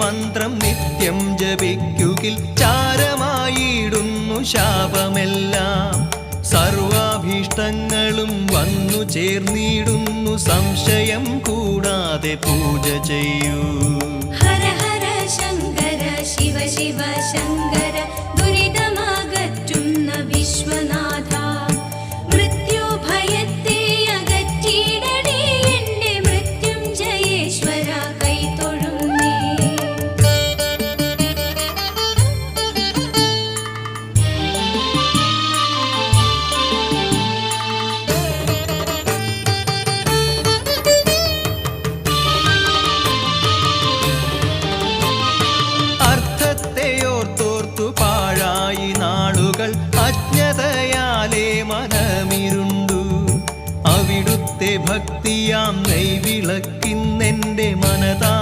മന്ത്രം നിത്യം ജപിക്കുകിൽ ചാരമായിടുന്നു ശാപമെല്ലാം. സർവാഭീഷ്ടങ്ങളും വന്നു ചേർന്നിടുന്നു, സംശയം കൂടാതെ പൂജ ചെയ്യൂ. ഹര ഹര ശങ്കര ശിവ ശിവ ശങ്കര, ദുരിതമകറ്റുന്ന വിശ്വനാഥ. മൃത്യുഭയത്തെ അകറ്റിയിടണേ, എന്റെ മൃത്യുഞ്ജയേശ്വര കൈതൊഴുന്നേ. അർത്ഥത്തെയോർത്തോർത്തു പാഴായി നാളുകൾ, അജ്ഞതയാലേ മനമിരുണ്ടു. അവിടുത്തെ ഭക്തിയാം നെയ്വിളക്കിന്നെന്റെ മനതാ